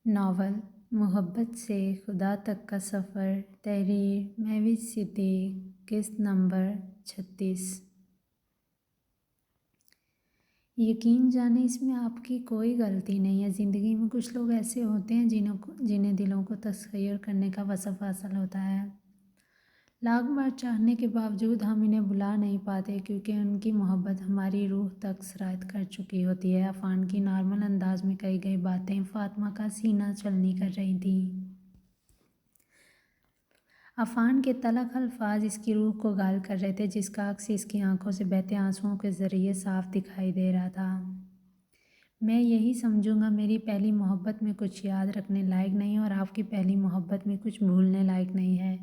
Novel محبت سے خدا تک کا سفر، تحریر مہوش صدیق، قسط نمبر 36۔ یقین جانیں اس میں آپ کی کوئی غلطی نہیں ہے۔ زندگی میں کچھ لوگ ایسے ہوتے ہیں جنہیں دلوں کو تسخیر کرنے کا وصف حاصل ہوتا ہے۔ لاکھ بار چاہنے کے باوجود ہم انہیں بھلا نہیں پاتے کیونکہ ان کی محبت ہماری روح تک سرایت کر چکی ہوتی ہے۔ عفان کی نارمل انداز میں کہی گئی باتیں فاطمہ کا سینہ چھلنی کر رہی تھیں۔ عفان کے تلخ الفاظ اس کی روح کو گھائل کر رہے تھے، جس کا عکس اس کی آنکھوں سے بہتے آنسوؤں کے ذریعے صاف دکھائی دے رہا تھا۔ میں یہی سمجھوں گا میری پہلی محبت میں کچھ یاد رکھنے لائق نہیں اور آپ کی پہلی محبت میں کچھ بھولنے لائق نہیں ہے۔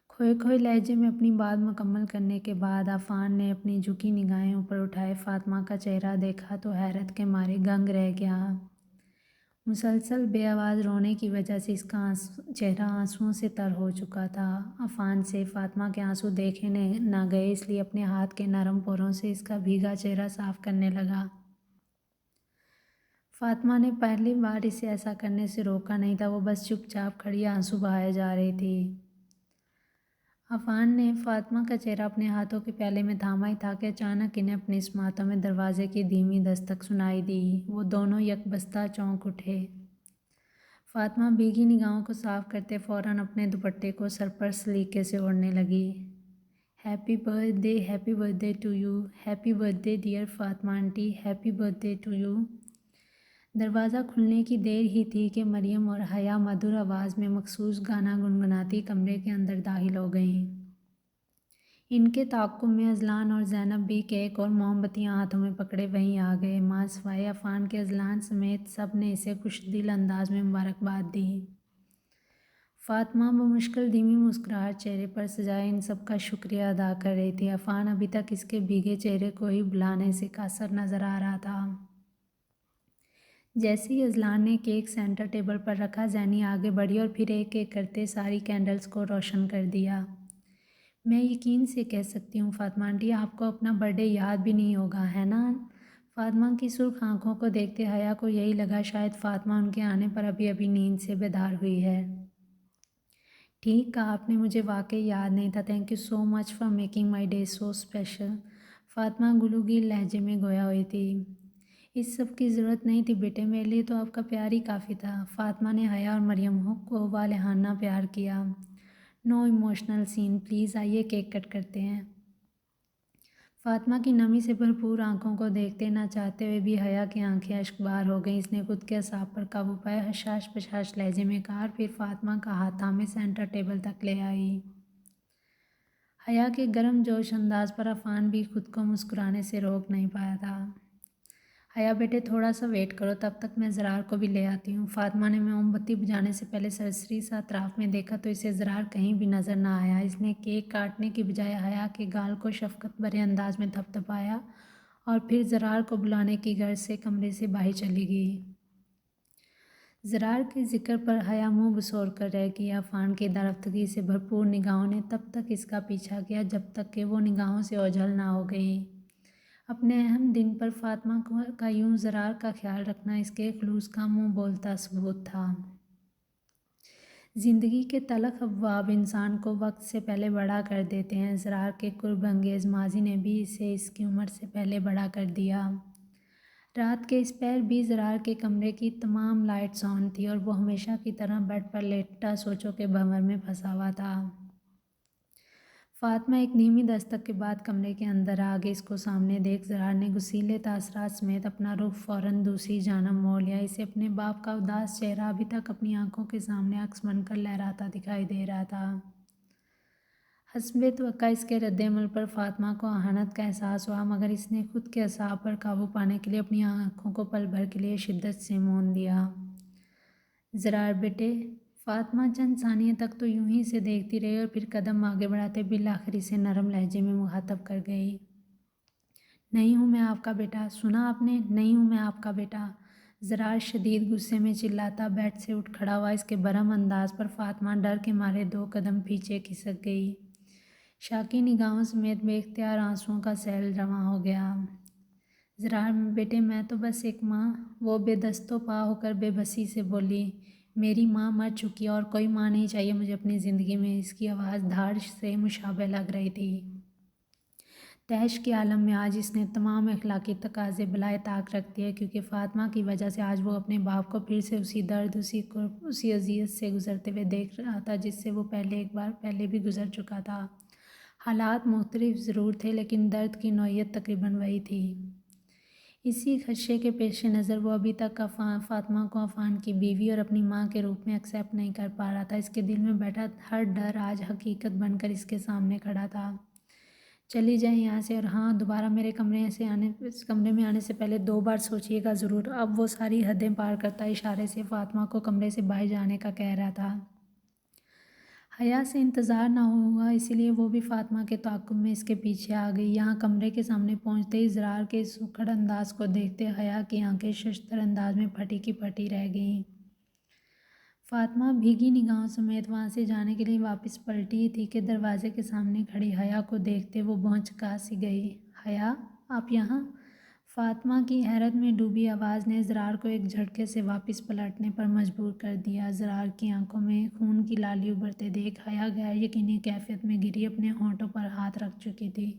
کھوئے کھوئے لہجے میں اپنی بات مکمل کرنے کے بعد عفان نے اپنی جھکی نگاہیں اوپر اٹھائے فاطمہ کا چہرہ دیکھا تو حیرت کے مارے دنگ رہ گیا۔ مسلسل بے آواز رونے کی وجہ سے اس کا چہرہ آنسوؤں سے تر ہو چکا تھا۔ عفان سے فاطمہ کے آنسو دیکھے نہ گئے، اس لیے اپنے ہاتھ کے نرم پوروں سے اس کا بھیگا چہرہ صاف کرنے لگا۔ فاطمہ نے پہلی بار اسے ایسا کرنے سے روکا نہیں تھا، وہ بس چپ چاپ کھڑی آنسو بہائے جا رہی تھی۔ عفان نے فاطمہ کا چہرہ اپنے ہاتھوں کے پیالے میں تھاما ہی تھا کہ اچانک انہیں اپنی سماعتوں میں دروازے کی دھیمی دستک سنائی دی۔ وہ دونوں یکبستہ چونک اٹھے۔ فاطمہ بھیگی نگاہوں کو صاف کرتے فوراً اپنے دوپٹے کو سر پر سلیقے سے اوڑھنے لگی۔ Happy birthday to you, happy birthday dear Fatima aunty, happy birthday to you. دروازہ کھلنے کی دیر ہی تھی کہ مریم اور حیا مدھر آواز میں مخصوص گانا گنگناتی کمرے کے اندر داخل ہو گئیں۔ ان کے تعاقب میں اذلان اور زینب بھی کیک اور موم بتیاں ہاتھوں میں پکڑے وہیں آ گئے۔ ماں سوائے عفان کے اذلان سمیت سب نے اسے خوش دل انداز میں مبارکباد دی۔ فاطمہ بمشکل دھیمی مسکراہٹ چہرے پر سجائے ان سب کا شکریہ ادا کر رہی تھی۔ عفان ابھی تک اس کے بھیگے چہرے کو ہی بھلانے سے قاصر نظر آ رہا تھا۔ جیسے ہی اذلان نے کیک سینٹر ٹیبل پر رکھا، زینی آگے بڑھی اور پھر ایک ایک کرتے ساری کینڈلز کو روشن کر دیا۔ میں یقین سے کہہ سکتی ہوں فاطمہ آنٹی، آپ کو اپنا برتھ ڈے یاد بھی نہیں ہوگا، ہے نا؟ فاطمہ کی سرخ آنکھوں کو دیکھتے حیا کو یہی لگا شاید فاطمہ ان کے آنے پر ابھی ابھی نیند سے بیدار ہوئی ہے۔ ٹھیک کہا آپ نے، مجھے واقعی یاد نہیں تھا۔ Thank you so much for making my day so special. Fatima گلوگیر لہجے میں گویا ہوئی تھی۔ اس سب کی ضرورت نہیں تھی بیٹے، میرے لیے تو آپ کا پیار ہی کافی تھا۔ فاطمہ نے حیا اور مریم کو والہانہ پیار کیا۔ نو ایموشنل سین پلیز، آئیے کیک کٹ کرتے ہیں۔ فاطمہ کی نمی سے بھرپور آنکھوں کو دیکھتے نہ چاہتے ہوئے بھی حیا کی آنکھیں اشک بار ہو گئیں۔ اس نے خود کے اعصاب پر قابو پائے حشاش پشاش لہجے میں کہا اور پھر فاطمہ کا ہاتھ تھامے سینٹر ٹیبل تک لے آئی۔ حیا کے گرم جوش انداز پر عفان بھی خود کو مسکرانے سے روک نہیں پایا تھا۔ حیا بیٹے تھوڑا سا ویٹ کرو، تب تک میں زرار کو بھی لے آتی ہوں۔ فاطمہ نے موم بتی بجھانے سے پہلے سرسری سا اطراف میں دیکھا تو اسے زرار کہیں بھی نظر نہ آیا۔ اس نے کیک کاٹنے کی بجائے حیا کے گال کو شفقت بھرے انداز میں تھپ تھپایا اور پھر زرار کو بلانے کی غرض سے کمرے سے باہر چلی گئی۔ زرار کے ذکر پر حیا منہ بسور کر رہ گئی۔ عفان کی دارفتگی سے بھرپور نگاہوں نے تب تک اس کا پیچھا کیا جب تک کہ وہ نگاہوں سے اوجھل نہ ہو گئی۔ اپنے اہم دن پر فاطمہ کا یوں زرار کا خیال رکھنا اس کے خلوص کا منہ بولتا ثبوت تھا۔ زندگی کے تلخ ابواب انسان کو وقت سے پہلے بڑا کر دیتے ہیں۔ زرار کے قرب انگیز ماضی نے بھی اسے اس کی عمر سے پہلے بڑا کر دیا۔ رات کے اس پہر بھی زرار کے کمرے کی تمام لائٹس آن تھیں اور وہ ہمیشہ کی طرح بیڈ پر لیٹا سوچوں کے بھنور میں پھنسا ہوا تھا۔ فاطمہ ایک دھیمی دستک کے بعد کمرے کے اندر آ گئی۔ اس کو سامنے دیکھ زرار نے غصیلے تاثرات سمیت اپنا رخ فوراً دوسری جانب موڑ لیا۔ اسے اپنے باپ کا اداس چہرہ ابھی تک اپنی آنکھوں کے سامنے عکس بن کر لہراتا دکھائی دے رہا تھا۔ حسب توقع اس کے رد عمل پر فاطمہ کو اہانت کا احساس ہوا، مگر اس نے خود کے اعصاب پر قابو پانے کے لیے اپنی آنکھوں کو پل بھر کے لیے شدت سے موند لیا۔ زرار بیٹے۔ فاطمہ چند ثانیے تک تو یوں ہی اسے دیکھتی رہی اور پھر قدم آگے بڑھاتے بالآخر اسے نرم لہجے میں مخاطب کر گئی۔ نہیں ہوں میں آپ کا بیٹا، سنا آپ نے؟ نہیں ہوں میں آپ کا بیٹا۔ زرار شدید غصے میں چلاتا بیڈ سے اٹھ کھڑا ہوا۔ اس کے برہم انداز پر فاطمہ ڈر کے مارے 2 قدم پیچھے کھسک گئی۔ شاکی نگاہوں سمیت بے اختیار آنسوؤں کا سیل رواں ہو گیا۔ زرار بیٹے میں تو بس ایک ماں، وہ بے دست و پا ہو کر بے بسی سے بولی۔ میری ماں مر چکی ہے اور کوئی ماں نہیں چاہیے مجھے اپنی زندگی میں۔ اس کی آواز دھاڑ سے مشابہ لگ رہی تھی۔ تیش کے عالم میں آج اس نے تمام اخلاقی تقاضے بالائے طاق رکھ دیے، کیونکہ فاطمہ کی وجہ سے آج وہ اپنے باپ کو پھر سے اسی درد، اسی قرب، اسی اذیت سے گزرتے ہوئے دیکھ رہا تھا جس سے وہ ایک بار پہلے بھی گزر چکا تھا۔ حالات مختلف ضرور تھے لیکن درد کی نوعیت تقریباً وہی تھی۔ اسی خدشے کے پیش نظر وہ ابھی تک فاطمہ کو عفان کی بیوی اور اپنی ماں کے روپ میں ایکسیپٹ نہیں کر پا رہا تھا۔ اس کے دل میں بیٹھا ہر ڈر آج حقیقت بن کر اس کے سامنے کھڑا تھا۔ چلی جائیں یہاں سے، اور ہاں، دوبارہ میرے اس کمرے میں آنے سے پہلے 2 بار سوچیے گا ضرور۔ اب وہ ساری حدیں پار کرتا اشارے سے فاطمہ کو کمرے سے باہر جانے کا کہہ رہا تھا۔ حیا سے انتظار نہ ہوا، اسی لیے وہ بھی فاطمہ کے تعاقب میں اس کے پیچھے آ گئی۔ یہاں کمرے کے سامنے پہنچتے ہی زرار کے اس سکھڑ انداز کو دیکھتے حیا کی آنکھیں ششدر انداز میں پھٹی کی پھٹی رہ گئیں۔ فاطمہ بھیگی نگاہوں سمیت وہاں سے جانے کے لیے واپس پلٹی ہی تھی کہ دروازے کے سامنے کھڑی حیا کو دیکھتے وہ بھونچکا سی گئی۔ حیا، آپ یہاں؟ فاطمہ کی حیرت میں ڈوبی آواز نے زرار کو ایک جھٹکے سے واپس پلٹنے پر مجبور کر دیا۔ زرار کی آنکھوں میں خون کی لالی ابھرتے دیکھ حیا غیر یقینی کیفیت میں گری اپنے ہونٹوں پر ہاتھ رکھ چکی تھی۔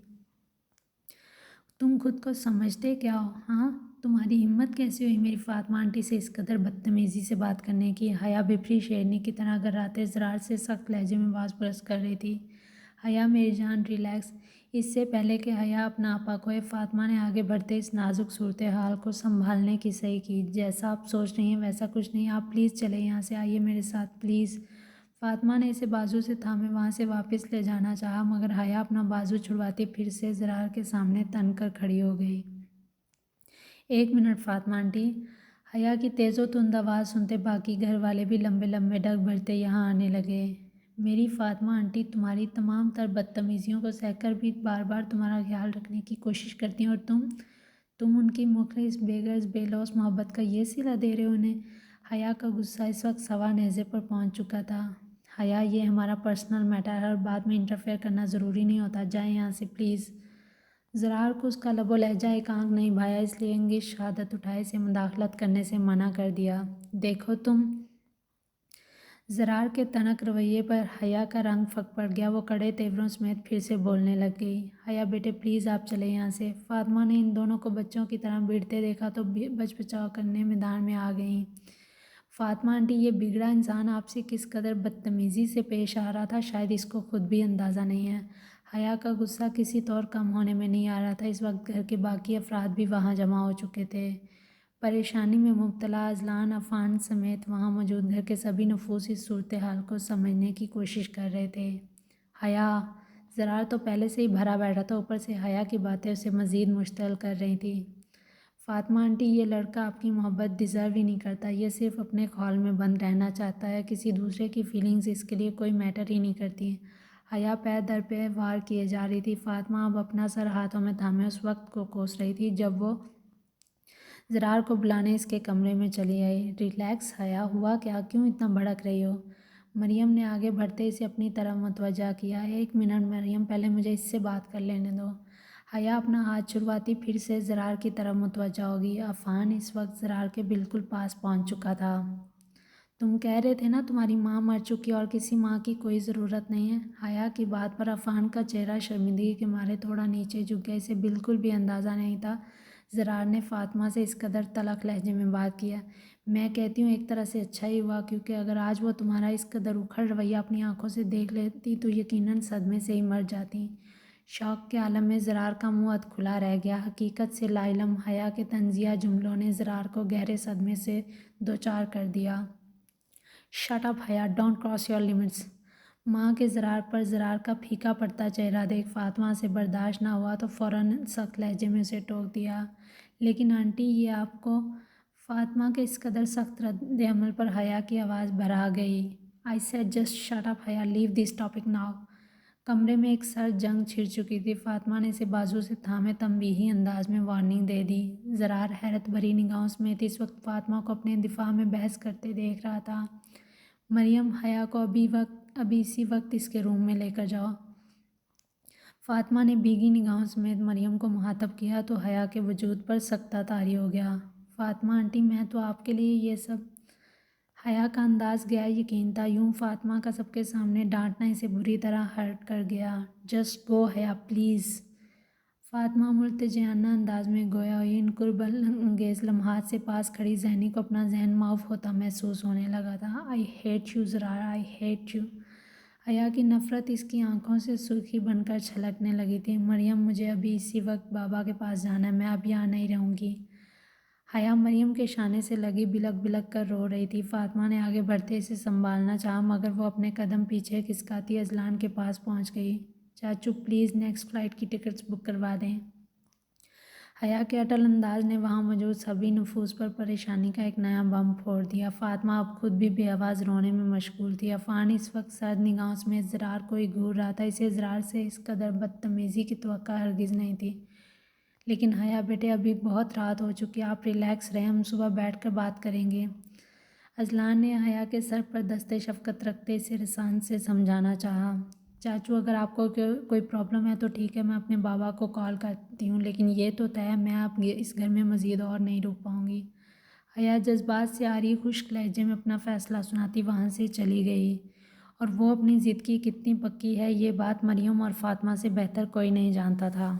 تم خود کو سمجھتے کیا ہو؟ ہاں، تمہاری ہمت کیسے ہوئی میری فاطمہ آنٹی سے اس قدر بدتمیزی سے بات کرنے کی؟ حیا بپھری شیرنی کی طرح گھراتے زرار سے سخت لہجے میں باز پرس کر رہی تھی۔ حیا میری جان، ریلیکس۔ اس سے پہلے کہ حیا اپنا آپا کھوئے، فاطمہ نے آگے بڑھتے اس نازک صورتحال کو سنبھالنے کی صحیح کی۔ جیسا آپ سوچ رہی ہیں ویسا کچھ نہیں، آپ پلیز چلیں یہاں سے، آئیے میرے ساتھ پلیز۔ فاطمہ نے اسے بازو سے تھامے وہاں سے واپس لے جانا چاہا، مگر حیا اپنا بازو چھڑواتی پھر سے زرار کے سامنے تن کر کھڑی ہو گئی۔ 1 منٹ فاطمہ آنٹی۔ حیا کی تیز و تند آواز سنتے باقی گھر والے بھی لمبے لمبے ڈگ بھرتے یہاں آنے لگے۔ میری فاطمہ آنٹی تمہاری تمام تر بدتمیزیوں کو سہ کر بھی بار بار تمہارا خیال رکھنے کی کوشش کرتی ہیں، اور تم ان کی مخلص بے غرض بے لوث محبت کا یہ صلہ دے رہے ہو انہیں۔ حیا کا غصہ اس وقت سوا نیزے پر پہنچ چکا تھا۔ حیا، یہ ہمارا پرسنل میٹر ہے اور بعد میں انٹرفیئر کرنا ضروری نہیں ہوتا، جائیں یہاں سے پلیز۔ زرار کو اس کا لب و لہجہ ایک آنکھ نہیں بھایا، اس لیے انگیز شہادت اٹھائے اسے مداخلت کرنے سے منع کر دیا۔ دیکھو تم۔ زرار کے تنک رویے پر حیا کا رنگ پھک پڑ گیا، وہ کڑے تیوروں سمیت پھر سے بولنے لگ گئی۔ حیا بیٹے پلیز آپ چلیں یہاں سے۔ فاطمہ نے ان دونوں کو بچوں کی طرح بھیڑتے دیکھا تو بچ بچاؤ کرنے میدان میں آ گئیں۔ فاطمہ آنٹی، یہ بگڑا انسان آپ سے کس قدر بدتمیزی سے پیش آ رہا تھا شاید اس کو خود بھی اندازہ نہیں ہے۔ حیا کا غصہ کسی طور کم ہونے میں نہیں آ رہا تھا۔ اس وقت گھر کے باقی افراد بھی وہاں جمع ہو چکے تھے۔ پریشانی میں مبتلا اذلان، عفان سمیت وہاں موجود گھر کے سبھی نفوس اس صورتحال کو سمجھنے کی کوشش کر رہے تھے۔ حیا، زرار تو پہلے سے ہی بھرا بیٹھا تھا، اوپر سے حیا کی باتیں اسے مزید مشتعل کر رہی تھیں۔ فاطمہ آنٹی، یہ لڑکا آپ کی محبت ڈیزرو ہی نہیں کرتا، یہ صرف اپنے خول میں بند رہنا چاہتا ہے، کسی دوسرے کی فیلنگز اس کے لیے کوئی میٹر ہی نہیں کرتی ہیں۔ حیا پے در پہ وار کیے جا رہی تھی۔ فاطمہ اب اپنا سر ہاتھوں میں تھامے اس وقت کو کوس رہی تھی جب وہ زرار کو بلانے اس کے کمرے میں چلی آئی۔ ریلیکس حیا، ہوا کیا؟ کیوں اتنا بھڑک رہی ہو؟ مریم نے آگے بڑھتے اسے اپنی طرف متوجہ کیا۔ 1 منٹ مریم، پہلے مجھے اس سے بات کر لینے دو۔ حیا اپنا ہاتھ چھڑواتی پھر سے زرار کی طرف متوجہ ہوگی۔ عفان اس وقت زرار کے بالکل پاس پہنچ چکا تھا۔ تم کہہ رہے تھے نا تمہاری ماں مر چکی اور کسی ماں کی کوئی ضرورت نہیں ہے۔ حیا کی بات پر عفان کا چہرہ شرمندگی کے مارے تھوڑا نیچے جھک گیا۔ اسے بالکل بھی اندازہ نہیں تھا زرار نے فاطمہ سے اس قدر تلخ لہجے میں بات کیا۔ میں کہتی ہوں ایک طرح سے اچھا ہی ہوا، کیونکہ اگر آج وہ تمہارا اس قدر اکھڑ رویہ اپنی آنکھوں سے دیکھ لیتی تو یقیناً صدمے سے ہی مر جاتی۔ شوق کے عالم میں زرار کا منہ اد کھلا رہ گیا۔ حقیقت سے لا علم حیا کے طنزیہ جملوں نے زرار کو گہرے صدمے سے دوچار کر دیا۔ شٹ اپ حیا، ڈونٹ کراس یور لمٹس۔ ماں کے زرار کا پھیکا پڑتا چہرہ دیکھ فاطمہ سے برداشت نہ ہوا تو فوراً سخت لہجے میں اسے ٹوک دیا۔ لیکن آنٹی، یہ آپ کو… فاطمہ کے اس قدر سخت رد عمل پر حیا کی آواز بھرا گئی۔ I said just shut up حیا، لیو دس ٹاپک ناؤ۔ کمرے میں ایک سرد جنگ چھڑ چکی تھی۔ فاطمہ نے اسے بازو سے تھامے تنبیہی انداز میں وارننگ دے دی۔ زرار حیرت بھری نگاہوں سمیت اس وقت فاطمہ کو اپنے دفاع میں بحث کرتے دیکھ رہا تھا۔ مریم، حیا کو ابھی اسی وقت اس کے روم میں لے کر جاؤ۔ فاطمہ نے بھیگی نگاہوں سمیت مریم کو مخاطب کیا تو حیا کے وجود پر سکتہ طاری ہو گیا۔ فاطمہ آنٹی میں تو آپ کے لیے یہ سب۔ حیا کا انداز غیر یقین تھا، یوں فاطمہ کا سب کے سامنے ڈانٹنا اسے بری طرح ہرٹ کر گیا۔ جسٹ گو حیا پلیز۔ فاطمہ ملتجئانہ انداز میں گویا ہوئی۔ ان قرب انگیز لمحات سے پاس کھڑی ذہنی کو اپنا ذہن معاف ہوتا محسوس ہونے لگا تھا۔ I hate you Zarar, I hate you. Haya کی نفرت اس کی آنکھوں سے سرخی بن کر چھلکنے لگی تھی۔ مریم مجھے ابھی اسی وقت بابا کے پاس جانا ہے، میں اب یہاں نہیں رہوں گی۔ حیا مریم کے شانے سے لگی بلک بلک کر رو رہی تھی۔ فاطمہ نے آگے بڑھتے اسے سنبھالنا چاہا مگر وہ اپنے قدم پیچھے کھسکاتی اذلان کے پاس پہنچ گئی۔ چاچو پلیز نیکسٹ فلائٹ کی ٹکٹس بک کروا دیں۔ حیا کے اٹل انداز نے وہاں موجود سبھی نفوس پر پریشانی کا ایک نیا بم پھوڑ دیا۔ فاطمہ اب خود بھی بے آواز رونے میں مشغول تھی۔ عفان اس وقت سرد نگاہوں سمیت زرار کو ہی گھور رہا تھا۔ اسے زرار سے اس قدر بدتمیزی کی توقع ہرگز نہیں تھی۔ لیکن حیا بیٹے ابھی بہت رات ہو چکی ہے، آپ ریلیکس رہیں، ہم صبح بیٹھ کر بات کریں گے۔ اذلان نے حیا کے سر پر دست شفقت رکھتے اسے رسان سے سمجھانا چاہا۔ چاچو اگر آپ کو کوئی پرابلم ہے تو ٹھیک ہے، میں اپنے بابا کو کال کرتی ہوں، لیکن یہ تو طے ہے میں اب اس گھر میں مزید اور نہیں رک پاؤں گی۔ حیا جذبات سے آری خشک لہجے میں اپنا فیصلہ سناتی وہاں سے چلی گئی، اور وہ اپنی ضد کی کتنی پکی ہے یہ بات مریم اور فاطمہ سے بہتر کوئی نہیں جانتا تھا۔